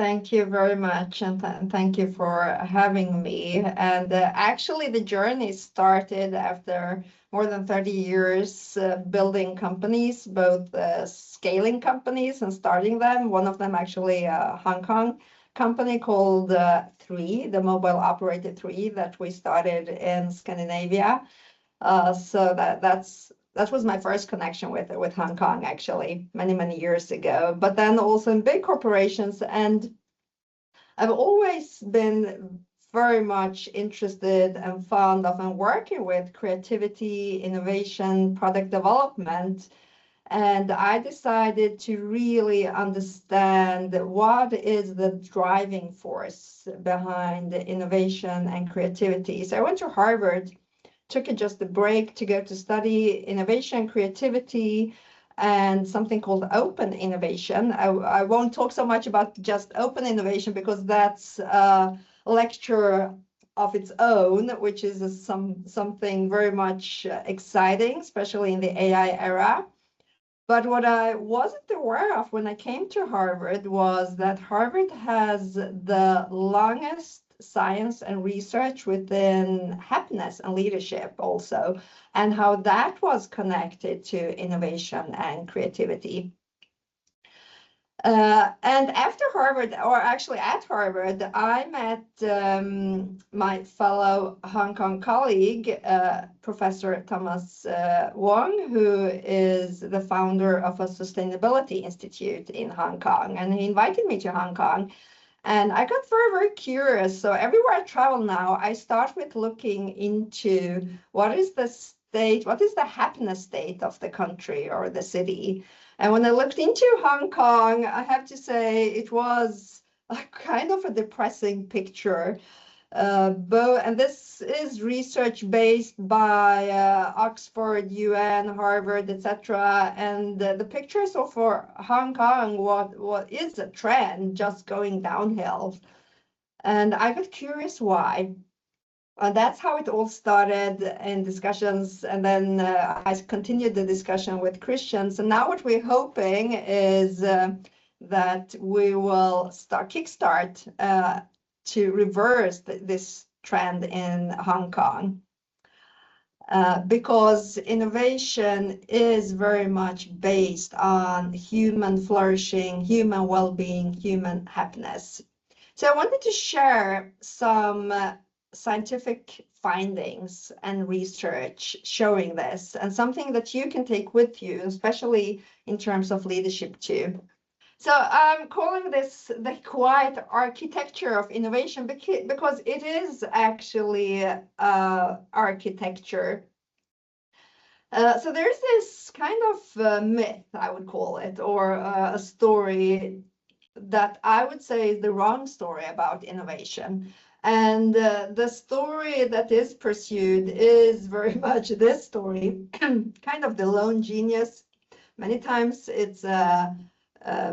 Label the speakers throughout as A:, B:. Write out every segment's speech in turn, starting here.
A: Thank you very much, and thank you for having me. And actually, the journey started after more than 30 years building companies, both scaling companies and starting them. One of them actually a Hong Kong company called Three, the mobile operator Three, that we started in Scandinavia. So that was my first connection with Hong Kong, actually, many years ago. But then also in big corporations, and I've always been very much interested and fond of and working with creativity, innovation, product development. And I decided to really understand what is the driving force behind innovation and creativity. So I went to Harvard, took just a break to go to study innovation, creativity, and something called open innovation. I won't talk so much about just open innovation because that's a lecture of its own, which is something very much exciting, especially in the AI era. But what I wasn't aware of when I came to Harvard was that Harvard has the longest science and research within happiness and leadership also, and how that was connected to innovation and creativity. And after Harvard, or actually at Harvard, I met my fellow Hong Kong colleague, Professor Thomas Wong, who is the founder of a sustainability institute in Hong Kong. And he invited me to Hong Kong. And I got very curious. So everywhere I travel now, I start with looking into what is the state, what is the happiness state of the country or the city. And when I looked into Hong Kong, I have to say it was a kind of a depressing picture. And this is research based by Oxford, UN, Harvard, etc. And the picture so for Hong Kong, what is a trend just going downhill. And I got curious why. And that's how it all started in discussions. And then I continued the discussion with Christians. And now what we're hoping is that we will kickstart to reverse this trend in Hong Kong. Because innovation is very much based on human flourishing, human well-being, human happiness. So I wanted to share some scientific findings and research showing this, and something that you can take with you, especially in terms of leadership too. So I'm calling this the quiet architecture of innovation because it is actually architecture. So there's this kind of myth, I would call it, or a story that I would say is the wrong story about innovation. And the story that is pursued is very much this story, kind of the lone genius. Many times it's a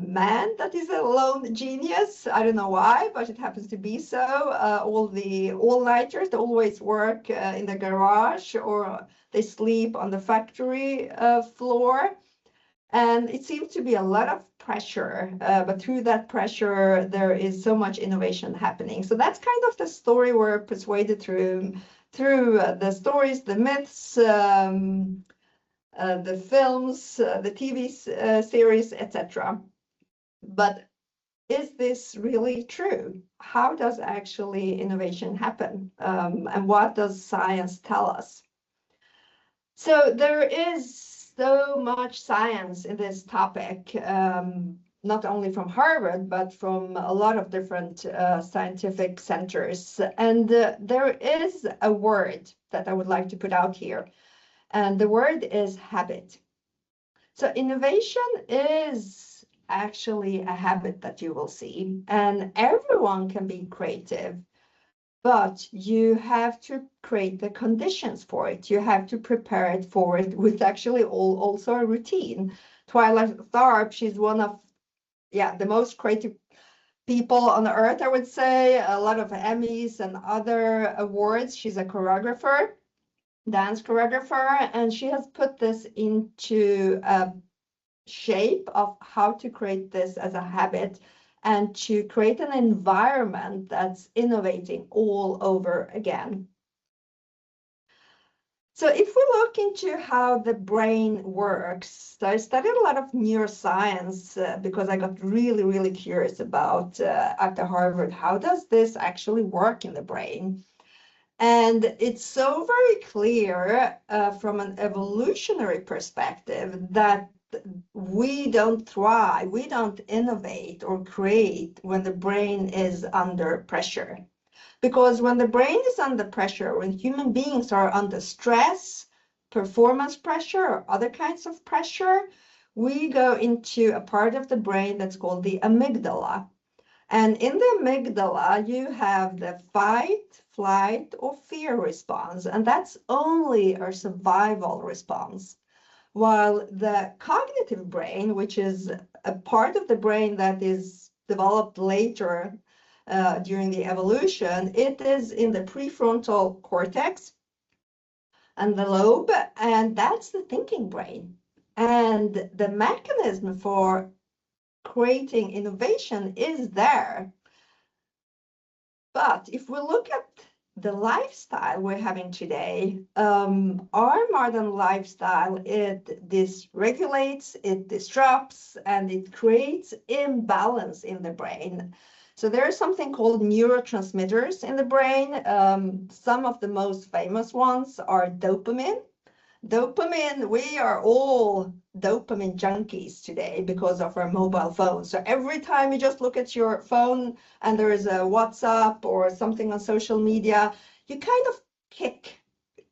A: man that is a lone genius. I don't know why, but it happens to be so. All the all-nighters, they always work in the garage, or they sleep on the factory floor. And it seems to be a lot of pressure, but through that pressure, there is so much innovation happening. So that's kind of the story we're persuaded through the stories, the myths, the films, the TV series, etc. But is this really true? How does actually innovation happen? And what does science tell us? So there is so much science in this topic, not only from Harvard, but from a lot of different scientific centers. And there is a word that I would like to put out here, and the word is habit. So innovation is actually a habit that you will see, and everyone can be creative. But you have to create the conditions for it. You have to prepare it for it with actually also a routine. Twyla Tharp, she's one of the most creative people on earth, I would say. A lot of Emmys and other awards. She's a choreographer, dance choreographer, and she has put this into a shape of how to create this as a habit. and to create an environment that's innovating all over again. So if we look into how the brain works, so I studied a lot of neuroscience because I got really, really curious about at the Harvard, how does this actually work in the brain? And it's so very clear from an evolutionary perspective that we don't thrive, we don't innovate or create when the brain is under pressure. Because when the brain is under pressure, when human beings are under stress, performance pressure, or other kinds of pressure, we go into a part of the brain that's called the amygdala. And in the amygdala, you have the fight, flight, or fear response, and that's only a survival response. While the cognitive brain, which is a part of the brain that is developed later during the evolution, it is in the prefrontal cortex and the lobe, and that's the thinking brain. And the mechanism for creating innovation is there. But if we look at the lifestyle we're having today, our modern lifestyle, it dysregulates, it disrupts, and it creates imbalance in the brain. So there's something called neurotransmitters in the brain. Some of the most famous ones are dopamine. Dopamine, we are all dopamine junkies today because of our mobile phones. So every time you just look at your phone and there is a WhatsApp or something on social media, you kind of kick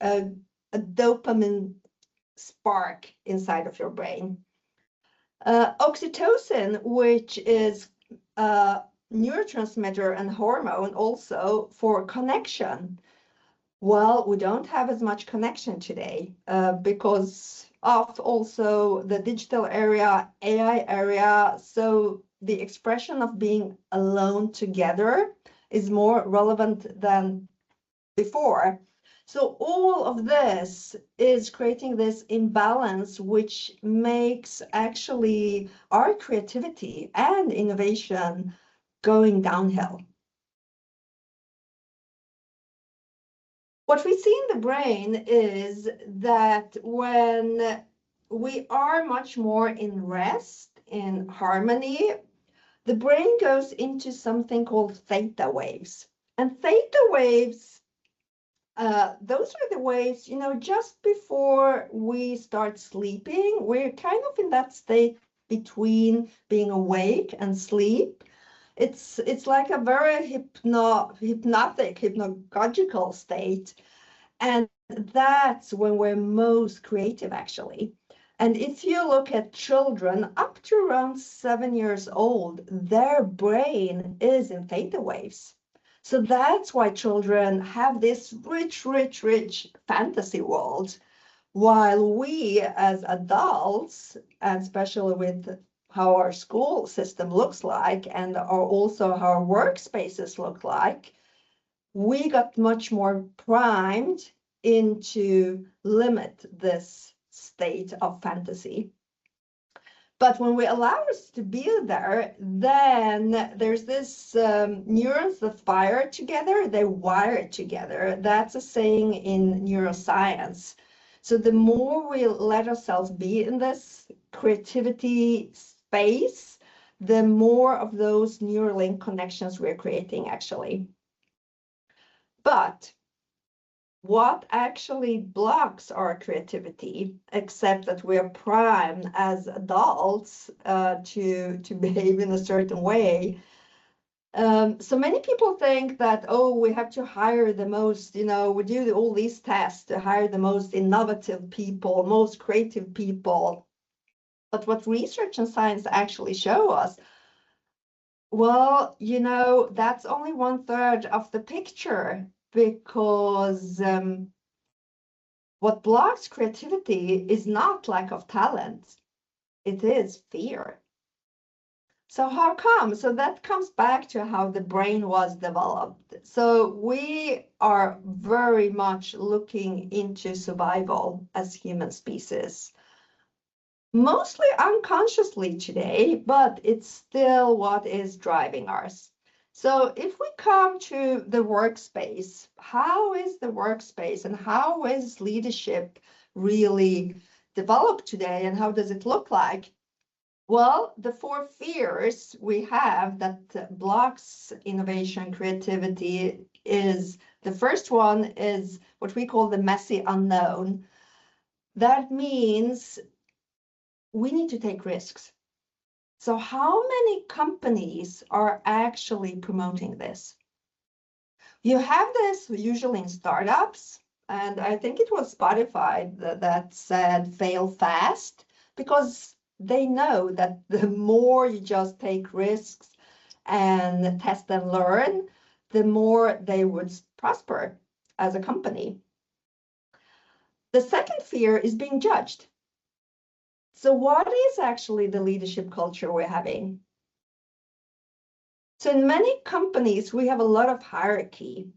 A: a dopamine spark inside of your brain. Oxytocin, which is a neurotransmitter and hormone also for connection. Well, we don't have as much connection today because of also the digital area, AI area. So the expression of being alone together is more relevant than before. So all of this is creating this imbalance, which makes actually our creativity and innovation going downhill. What we see in the brain is that when we are much more in rest, in harmony, the brain goes into something called theta waves. And theta waves, those are the waves, you know, just before we start sleeping, we're kind of in that state between being awake and sleep. It's like a very hypnotic, hypnagogical state. And that's when we're most creative, actually. And if you look at children up to around 7 years old, their brain is in theta waves. So that's why children have this rich, rich, rich fantasy world, while we as adults, and especially with how our school system looks like and also how our workspaces look like, we got much more primed into limit this state of fantasy. But when we allow us to be there, then there's this neurons that fire together, they wire together. That's a saying in neuroscience. So the more we let ourselves be in this creativity space, the more of those Neuralink connections we're creating, actually. But what actually blocks our creativity, except that we are primed as adults to behave in a certain way? So many people think that, oh, we have to hire the most, you know, we do all these tests to hire the most innovative people, most creative people. But what research and science actually show us, well, you know, that's only 1/3 of the picture, because what blocks creativity is not lack of talent, it is fear. So how come? So that comes back to how the brain was developed. So we are very much looking into survival as human species. mostly unconsciously today, but it's still what is driving us. So if we come to the workspace, how is the workspace and how is leadership really developed today and how does it look like? Well, the four fears we have that blocks innovation, creativity is the first one is what we call the messy unknown. That means we need to take risks. So how many companies are actually promoting this? You have this usually in startups, and I think it was Spotify that said fail fast because they know that the more you just take risks and test and learn, the more they would prosper as a company. The second fear is being judged. So what is actually the leadership culture we're having? So in many companies, we have a lot of hierarchy,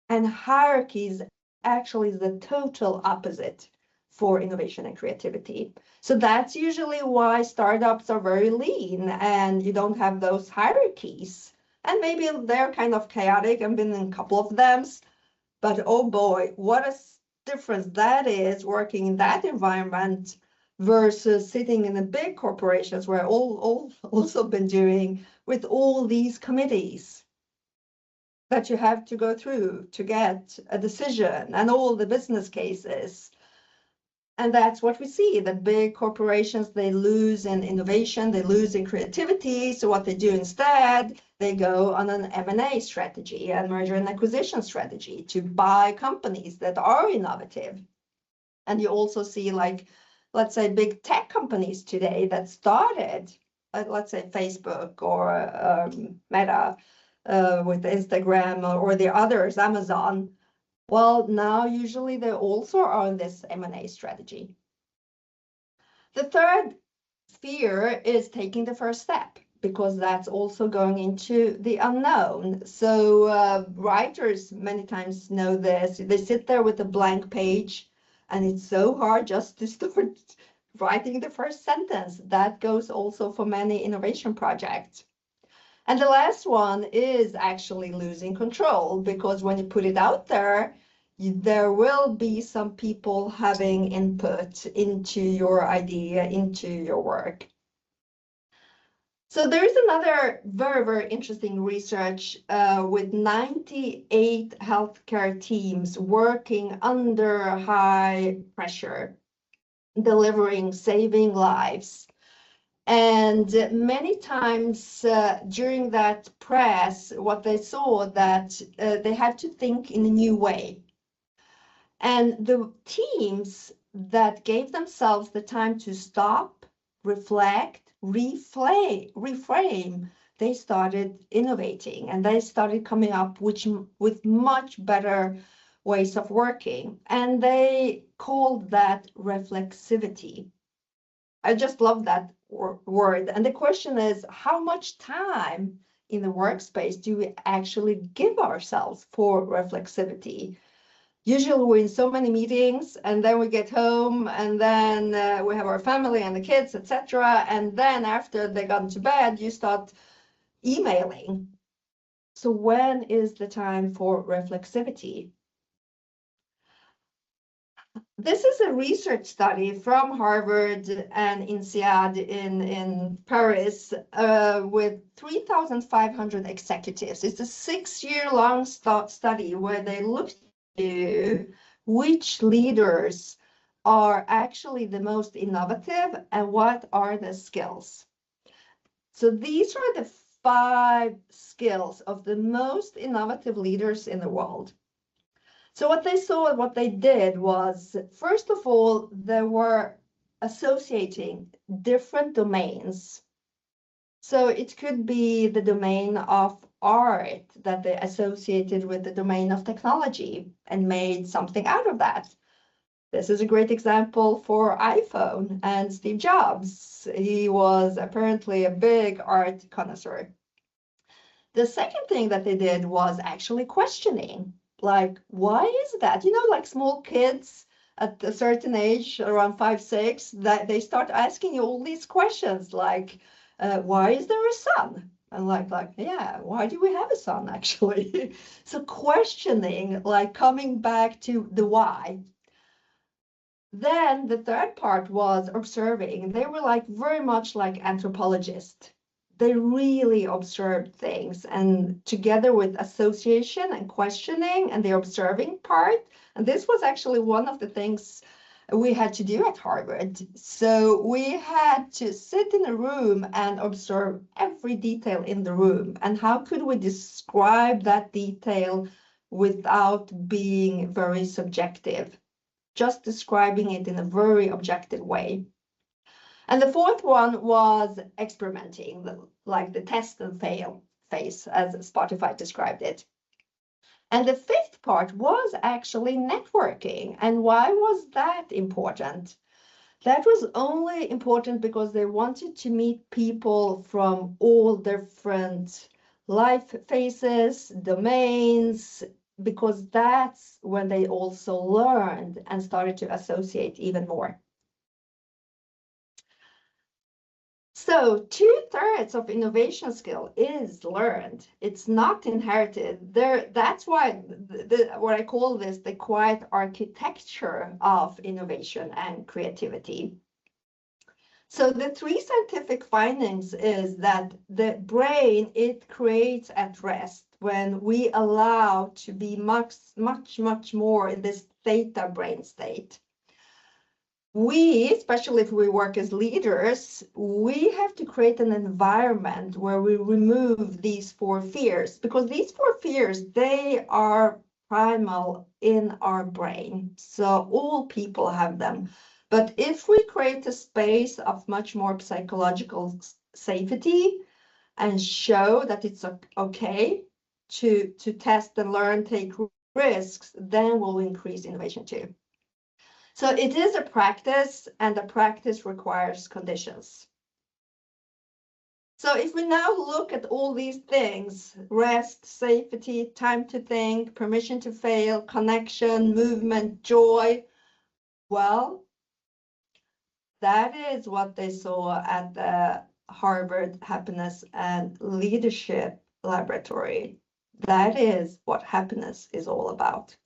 A: and hierarchies actually is the total opposite for innovation and creativity. So that's usually why startups are very lean and you don't have those hierarchies. And maybe they're kind of chaotic. I've been in a couple of them, but oh boy, what a difference that is working in that environment versus sitting in the big corporations where I also been doing with all these committees that you have to go through to get a decision and all the business cases. And that's what we see, that big corporations, they lose in innovation, they lose in creativity. So what they do instead, they go on an M&A strategy, a merger and acquisition strategy to buy companies that are innovative. And you also see like, let's say big tech companies today that started, let's say Facebook or Meta, with Instagram or the others, Amazon, well, now usually they also are on this M&A strategy. The third fear is taking the first step because that's also going into the unknown. So writers many times know this. They sit there with a blank page and it's so hard just to start writing the first sentence. That goes also for many innovation projects. And the last one is actually losing control because when you put it out there, there will be some people having input into your idea, into your work. So there's another very, very interesting research with 98 healthcare teams working under high pressure, delivering, saving lives. And many times during that press, what they saw that they had to think in a new way. And the teams that gave themselves the time to stop, reflect, reframe, they started innovating and they started coming up with much better ways of working. And they called that reflexivity. I just love that word. And the question is, how much time in the workspace do we actually give ourselves for reflexivity? Usually we're in so many meetings and then we get home and then we have our family and the kids, etc. And then after they gone to bed, you start emailing. So when is the time for reflexivity? This is a research study from Harvard and INSEAD in Paris with 3,500 executives. It's a 6-year-long study where they looked at which leaders are actually the most innovative and what are the skills. So these are the 5 skills of the most innovative leaders in the world. So what they saw and what they did was, first of all, they were associating different domains. So it could be the domain of art that they associated with the domain of technology and made something out of that. This is a great example for iPhone and Steve Jobs. He was apparently a big art connoisseur. The second thing that they did was actually questioning, like, why is that? You know, like small kids, at a certain age, around 5, 6, that they start asking you all these questions like, why is there a sun? And yeah, why do we have a sun actually? So questioning, like coming back to the why. Then the third part was observing. They were like very much like anthropologists. They really observed things, and together with association and questioning and the observing part. And this was actually one of the things we had to do at Harvard. So we had to sit in a room and observe every detail in the room. And how could we describe that detail without being very subjective? Just describing it in a very objective way. And the fourth one was experimenting, like the test and fail phase, as Spotify described it. And the fifth part was actually networking. And why was that important? That was only important because they wanted to meet people from all different life phases, domains, because that's when they also learned and started to associate even more. So 2/3 of innovation skill is learned. It's not inherited. That's why what I call this the quiet architecture of innovation and creativity. So the 3 scientific findings is that the brain, it creates at rest when we allow to be much more in this theta brain state. We, especially if we work as leaders, we have to create an environment where we remove these 4 fears, because these 4 fears, they are primal in our brain. So all people have them. But if we create a space of much more psychological safety and show that it's okay to test and learn, take risks, then we'll increase innovation too. So it is a practice, and the practice requires conditions. So if we now look at all these things, rest, safety, time to think, permission to fail, connection, movement, joy, well, that is what they saw at the Harvard Happiness and Leadership Laboratory. That is what happiness is all about.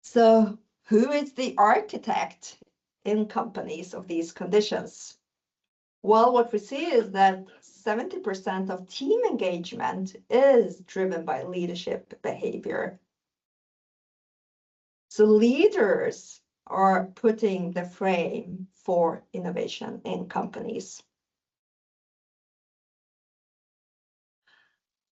A: So who is the architect in companies of these conditions? Well, what we see is that 70% of team engagement is driven by leadership behavior. So leaders are putting the frame for innovation in companies.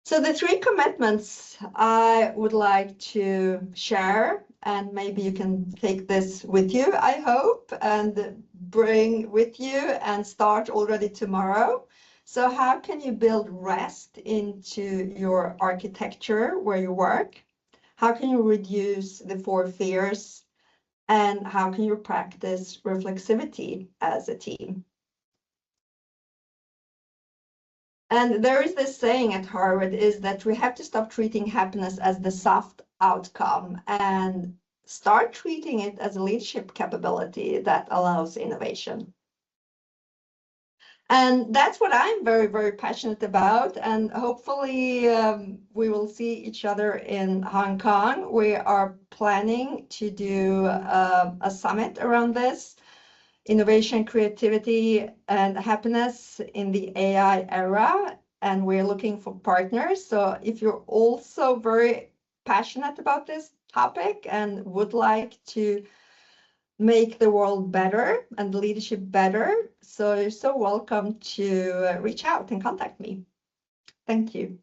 A: So the 3 commitments I would like to share, and maybe you can take this with you, I hope, and bring with you and start already tomorrow. So how can you build rest into your architecture where you work? How can you reduce the 4 fears? And how can you practice reflexivity as a team? And there is this saying at Harvard is that we have to stop treating happiness as the soft outcome and start treating it as a leadership capability that allows innovation. And that's what I'm very, very passionate about. And hopefully we will see each other in Hong Kong. We are planning to do a summit around this. Innovation, creativity, and happiness in the AI era, and we're looking for partners. So if you're also very passionate about this topic and would like to make the world better and leadership better, so you're so welcome to reach out and contact me. Thank you.